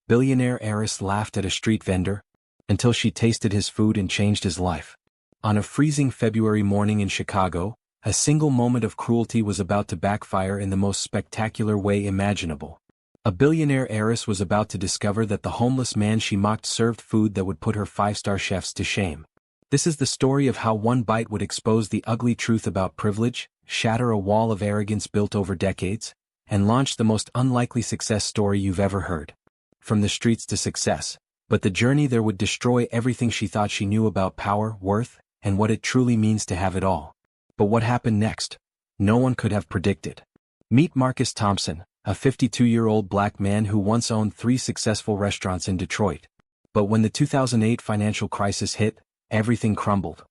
Billionaire Heiress laughed at a street vendor, until she tasted his food and changed his life. On a freezing February morning in Chicago, a single moment of cruelty was about to backfire in the most spectacular way imaginable. A billionaire heiress was about to discover that the homeless man she mocked served food that would put her five-star chefs to shame. This is the story of how one bite would expose the ugly truth about privilege, shatter a wall of arrogance built over decades, and launch the most unlikely success story you've ever heard. From the streets to success, but the journey there would destroy everything she thought she knew about power, worth, and what it truly means to have it all. But what happened next? No one could have predicted. Meet Marcus Thompson, a 52-year-old black man who once owned 3 successful restaurants in Detroit. But when the 2008 financial crisis hit, everything crumbled.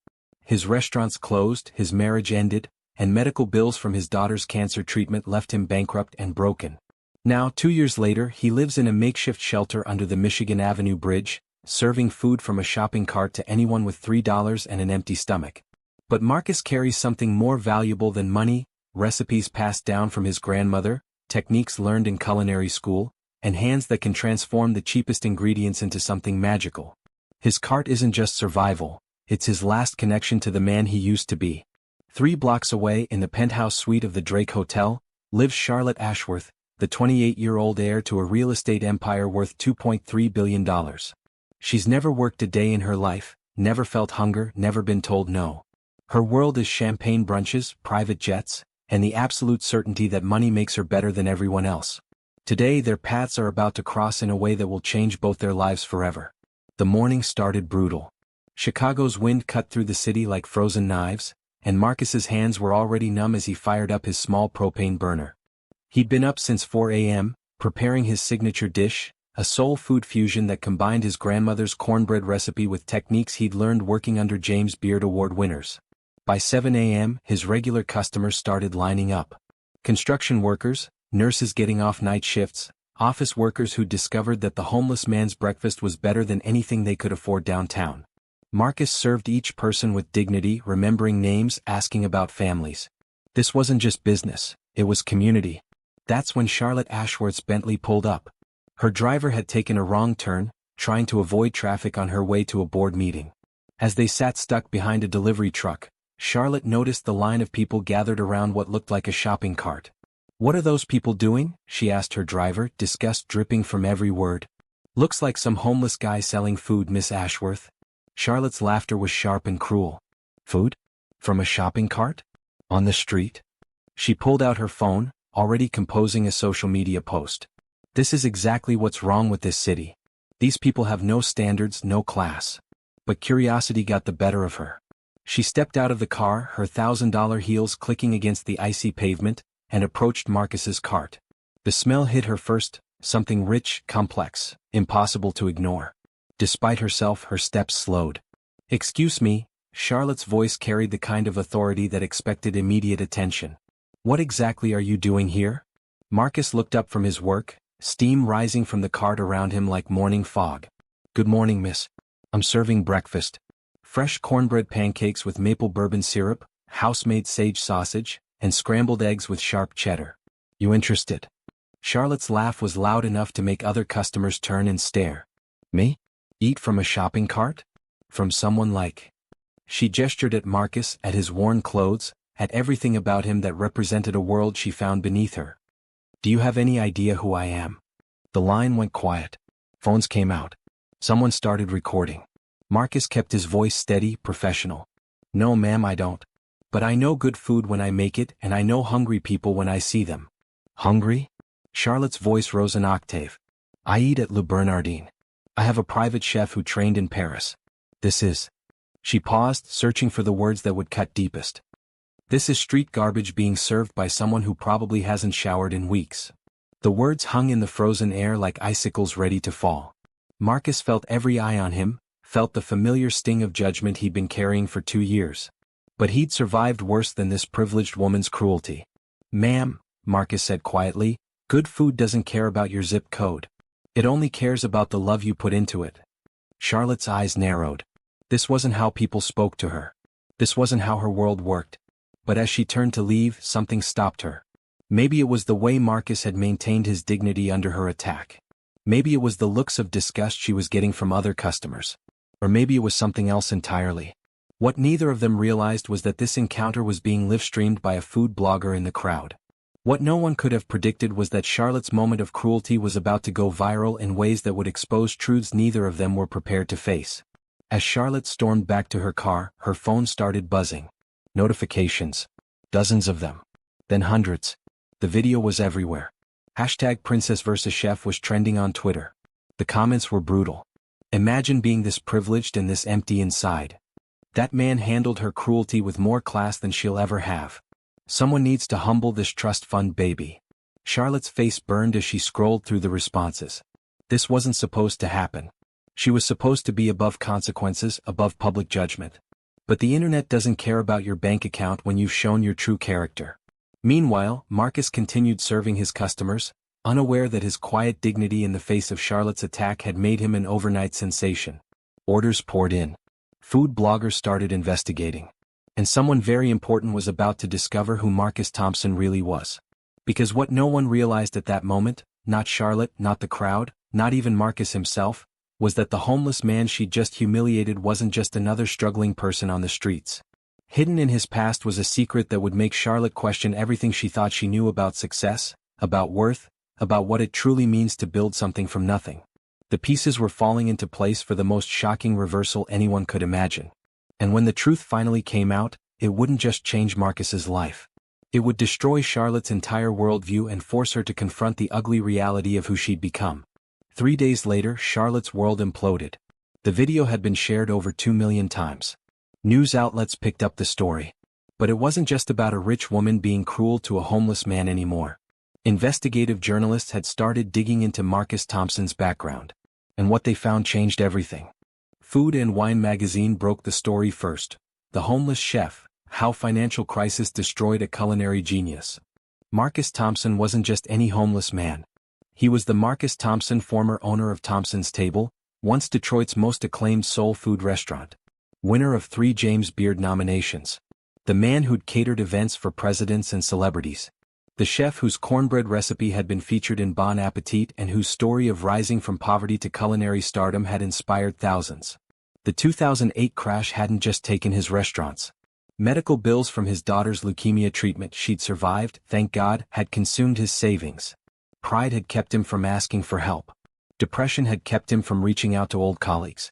His restaurants closed, his marriage ended, and medical bills from his daughter's cancer treatment left him bankrupt and broken. Now, 2 years later, he lives in a makeshift shelter under the Michigan Avenue Bridge, serving food from a shopping cart to anyone with $3 and an empty stomach. But Marcus carries something more valuable than money: recipes passed down from his grandmother, techniques learned in culinary school, and hands that can transform the cheapest ingredients into something magical. His cart isn't just survival, it's his last connection to the man he used to be. 3 blocks away in the penthouse suite of the Drake Hotel, lives Charlotte Ashworth, the 28-year-old heir to a real estate empire worth $2.3 billion. She's never worked a day in her life, never felt hunger, never been told no. Her world is champagne brunches, private jets, and the absolute certainty that money makes her better than everyone else. Today their paths are about to cross in a way that will change both their lives forever. The morning started brutal. Chicago's wind cut through the city like frozen knives, and Marcus's hands were already numb as he fired up his small propane burner. He'd been up since 4 a.m., preparing his signature dish, a soul food fusion that combined his grandmother's cornbread recipe with techniques he'd learned working under James Beard Award winners. By 7 a.m., his regular customers started lining up. Construction workers, nurses getting off night shifts, office workers who discovered that the homeless man's breakfast was better than anything they could afford downtown. Marcus served each person with dignity, remembering names, asking about families. This wasn't just business, it was community. That's when Charlotte Ashworth's Bentley pulled up. Her driver had taken a wrong turn, trying to avoid traffic on her way to a board meeting. As they sat stuck behind a delivery truck, Charlotte noticed the line of people gathered around what looked like a shopping cart. "What are those people doing?" she asked her driver, disgust dripping from every word. "Looks like some homeless guy selling food, Miss Ashworth." Charlotte's laughter was sharp and cruel. "Food? From a shopping cart? On the street?" She pulled out her phone, already composing a social media post. "This is exactly what's wrong with this city. These people have no standards, no class." But curiosity got the better of her. She stepped out of the car, her $1,000 heels clicking against the icy pavement, and approached Marcus's cart. The smell hit her first, something rich, complex, impossible to ignore. Despite herself, her steps slowed. "Excuse me," Charlotte's voice carried the kind of authority that expected immediate attention. "What exactly are you doing here?" Marcus looked up from his work, steam rising from the cart around him like morning fog. "Good morning, miss. I'm serving breakfast. Fresh cornbread pancakes with maple bourbon syrup, house-made sage sausage, and scrambled eggs with sharp cheddar. You interested?" Charlotte's laugh was loud enough to make other customers turn and stare. "Me? Eat from a shopping cart? From someone like..." She gestured at Marcus, at his worn clothes, at everything about him that represented a world she found beneath her. "Do you have any idea who I am?" The line went quiet. Phones came out. Someone started recording. Marcus kept his voice steady, professional. "No ma'am, I don't. But I know good food when I make it, and I know hungry people when I see them." "Hungry?" Charlotte's voice rose an octave. "I eat at Le Bernardin. I have a private chef who trained in Paris. This is..." She paused, searching for the words that would cut deepest. "This is street garbage being served by someone who probably hasn't showered in weeks." The words hung in the frozen air like icicles ready to fall. Marcus felt every eye on him, felt the familiar sting of judgment he'd been carrying for 2 years. But he'd survived worse than this privileged woman's cruelty. "Ma'am," Marcus said quietly, "good food doesn't care about your zip code. It only cares about the love you put into it." Charlotte's eyes narrowed. This wasn't how people spoke to her. This wasn't how her world worked. But as she turned to leave, something stopped her. Maybe it was the way Marcus had maintained his dignity under her attack. Maybe it was the looks of disgust she was getting from other customers. Or maybe it was something else entirely. What neither of them realized was that this encounter was being live-streamed by a food blogger in the crowd. What no one could have predicted was that Charlotte's moment of cruelty was about to go viral in ways that would expose truths neither of them were prepared to face. As Charlotte stormed back to her car, her phone started buzzing. Notifications. Dozens of them. Then hundreds. The video was everywhere. #Princess vs. Chef was trending on Twitter. The comments were brutal. Imagine being this privileged and this empty inside. That man handled her cruelty with more class than she'll ever have. Someone needs to humble this trust fund baby. Charlotte's face burned as she scrolled through the responses. This wasn't supposed to happen. She was supposed to be above consequences, above public judgment. But the internet doesn't care about your bank account when you've shown your true character. Meanwhile, Marcus continued serving his customers, unaware that his quiet dignity in the face of Charlotte's attack had made him an overnight sensation. Orders poured in. Food bloggers started investigating. And someone very important was about to discover who Marcus Thompson really was. Because what no one realized at that moment, not Charlotte, not the crowd, not even Marcus himself, was that the homeless man she'd just humiliated wasn't just another struggling person on the streets. Hidden in his past was a secret that would make Charlotte question everything she thought she knew about success, about worth, about what it truly means to build something from nothing. The pieces were falling into place for the most shocking reversal anyone could imagine. And when the truth finally came out, it wouldn't just change Marcus's life. It would destroy Charlotte's entire worldview and force her to confront the ugly reality of who she'd become. 3 days later, Charlotte's world imploded. The video had been shared over 2 million times. News outlets picked up the story. But it wasn't just about a rich woman being cruel to a homeless man anymore. Investigative journalists had started digging into Marcus Thompson's background. And what they found changed everything. Food and Wine magazine broke the story first. The Homeless Chef, How Financial Crisis Destroyed a Culinary Genius. Marcus Thompson wasn't just any homeless man. He was the Marcus Thompson, former owner of Thompson's Table, once Detroit's most acclaimed soul food restaurant. Winner of 3 James Beard nominations. The man who'd catered events for presidents and celebrities. The chef whose cornbread recipe had been featured in Bon Appetit and whose story of rising from poverty to culinary stardom had inspired thousands. The 2008 crash hadn't just taken his restaurants. Medical bills from his daughter's leukemia treatment she'd survived, thank God, had consumed his savings. Pride had kept him from asking for help. Depression had kept him from reaching out to old colleagues.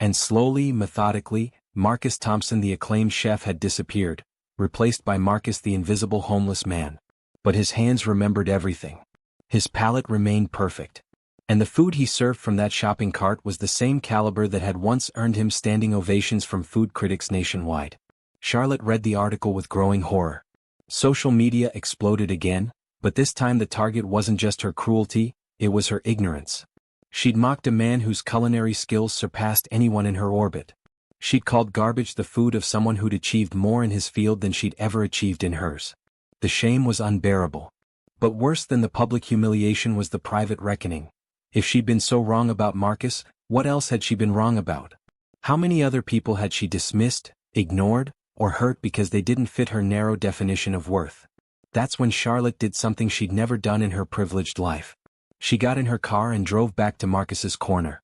And slowly, methodically, Marcus Thompson, the acclaimed chef, had disappeared, replaced by Marcus, the invisible homeless man. But his hands remembered everything. His palate remained perfect. And the food he served from that shopping cart was the same caliber that had once earned him standing ovations from food critics nationwide. Charlotte read the article with growing horror. Social media exploded again, but this time the target wasn't just her cruelty, it was her ignorance. She'd mocked a man whose culinary skills surpassed anyone in her orbit. She'd called garbage the food of someone who'd achieved more in his field than she'd ever achieved in hers. The shame was unbearable. But worse than the public humiliation was the private reckoning. If she'd been so wrong about Marcus, what else had she been wrong about? How many other people had she dismissed, ignored, or hurt because they didn't fit her narrow definition of worth? That's when Charlotte did something she'd never done in her privileged life. She got in her car and drove back to Marcus's corner.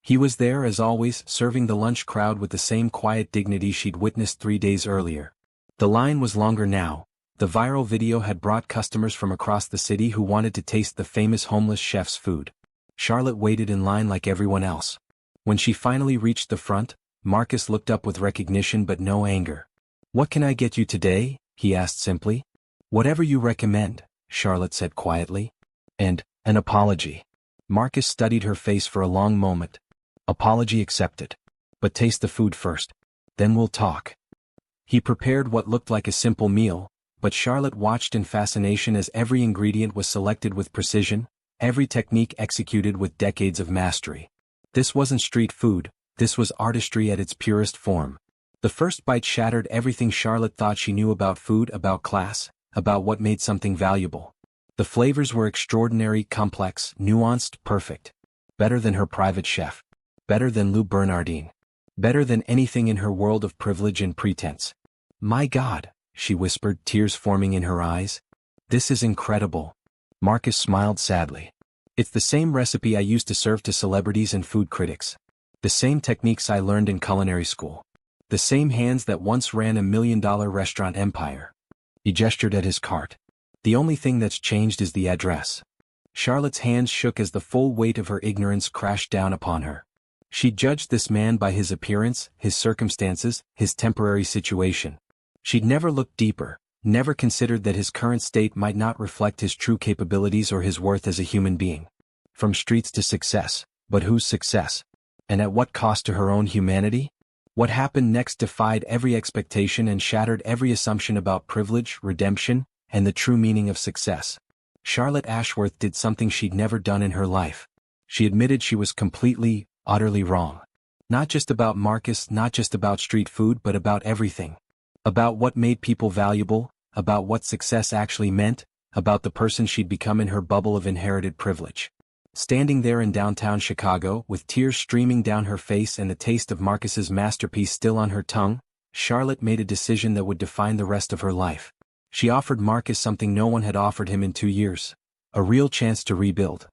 He was there as always, serving the lunch crowd with the same quiet dignity she'd witnessed 3 days earlier. The line was longer now. The viral video had brought customers from across the city who wanted to taste the famous homeless chef's food. Charlotte waited in line like everyone else. When she finally reached the front, Marcus looked up with recognition but no anger. "What can I get you today?" he asked simply. "Whatever you recommend," Charlotte said quietly. "And an apology." Marcus studied her face for a long moment. "Apology accepted. But taste the food first. Then we'll talk." He prepared what looked like a simple meal, but Charlotte watched in fascination as every ingredient was selected with precision, every technique executed with decades of mastery. This wasn't street food, this was artistry at its purest form. The first bite shattered everything Charlotte thought she knew about food, about class, about what made something valuable. The flavors were extraordinary, complex, nuanced, perfect. Better than her private chef. Better than Lou Bernardine. Better than anything in her world of privilege and pretense. "My God," she whispered, tears forming in her eyes. "This is incredible." Marcus smiled sadly. It's the same recipe I used to serve to celebrities and food critics. The same techniques I learned in culinary school. The same hands that once ran a $1 million restaurant empire. He gestured at his cart. The only thing that's changed is the address. Charlotte's hands shook as the full weight of her ignorance crashed down upon her. She judged this man by his appearance, his circumstances, his temporary situation. She'd never looked deeper, never considered that his current state might not reflect his true capabilities or his worth as a human being. From streets to success, but whose success? And at what cost to her own humanity? What happened next defied every expectation and shattered every assumption about privilege, redemption, and the true meaning of success. Charlotte Ashworth did something she'd never done in her life. She admitted she was completely, utterly wrong. Not just about Marcus, not just about street food, but about everything. About what made people valuable, about what success actually meant, about the person she'd become in her bubble of inherited privilege. Standing there in downtown Chicago, with tears streaming down her face and the taste of Marcus's masterpiece still on her tongue, Charlotte made a decision that would define the rest of her life. She offered Marcus something no one had offered him in 2 years. A real chance to rebuild.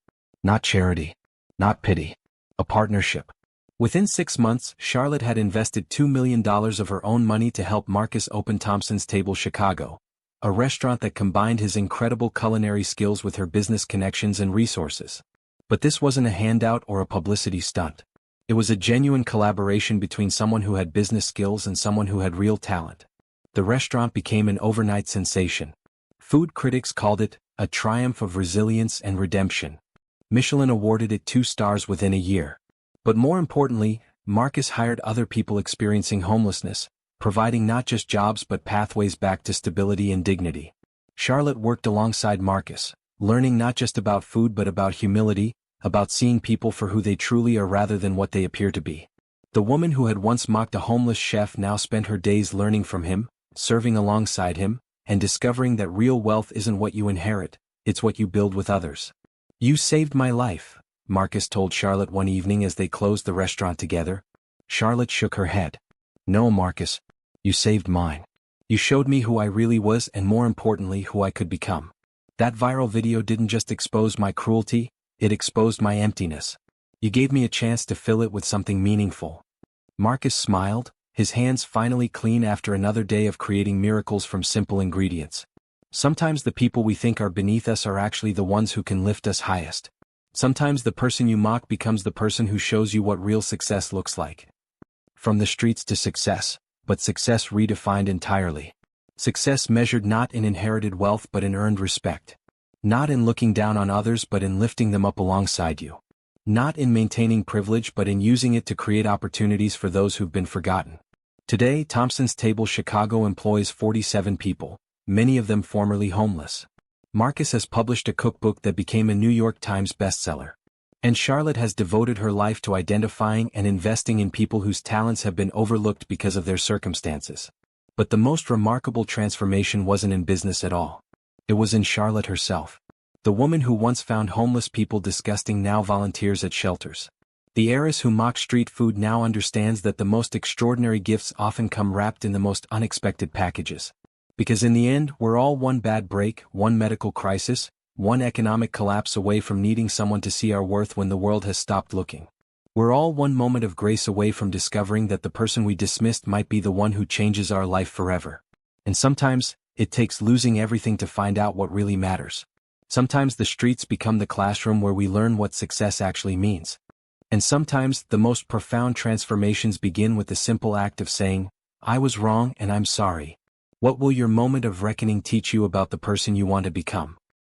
Not charity. Not pity. A partnership. Within 6 months, Charlotte had invested $2 million of her own money to help Marcus open Thompson's Table Chicago, a restaurant that combined his incredible culinary skills with her business connections and resources. But this wasn't a handout or a publicity stunt. It was a genuine collaboration between someone who had business skills and someone who had real talent. The restaurant became an overnight sensation. Food critics called it a triumph of resilience and redemption. Michelin awarded it 2 stars within a year. But more importantly, Marcus hired other people experiencing homelessness, providing not just jobs but pathways back to stability and dignity. Charlotte worked alongside Marcus, learning not just about food but about humility, about seeing people for who they truly are rather than what they appear to be. The woman who had once mocked a homeless chef now spent her days learning from him, serving alongside him, and discovering that real wealth isn't what you inherit, it's what you build with others. "You saved my life," Marcus told Charlotte one evening as they closed the restaurant together. Charlotte shook her head. "No, Marcus. You saved mine. You showed me who I really was and more importantly who I could become. That viral video didn't just expose my cruelty, it exposed my emptiness. You gave me a chance to fill it with something meaningful." Marcus smiled, his hands finally clean after another day of creating miracles from simple ingredients. Sometimes the people we think are beneath us are actually the ones who can lift us highest. Sometimes the person you mock becomes the person who shows you what real success looks like. From the streets to success, but success redefined entirely. Success measured not in inherited wealth but in earned respect. Not in looking down on others but in lifting them up alongside you. Not in maintaining privilege but in using it to create opportunities for those who've been forgotten. Today, Thompson's Table Chicago employs 47 people, many of them formerly homeless. Marcus has published a cookbook that became a New York Times bestseller. And Charlotte has devoted her life to identifying and investing in people whose talents have been overlooked because of their circumstances. But the most remarkable transformation wasn't in business at all. It was in Charlotte herself. The woman who once found homeless people disgusting now volunteers at shelters. The heiress who mocked street food now understands that the most extraordinary gifts often come wrapped in the most unexpected packages. Because in the end, we're all one bad break, one medical crisis, one economic collapse away from needing someone to see our worth when the world has stopped looking. We're all one moment of grace away from discovering that the person we dismissed might be the one who changes our life forever. And sometimes, it takes losing everything to find out what really matters. Sometimes the streets become the classroom where we learn what success actually means. And sometimes, the most profound transformations begin with the simple act of saying, "I was wrong and I'm sorry." What will your moment of reckoning teach you about the person you want to become?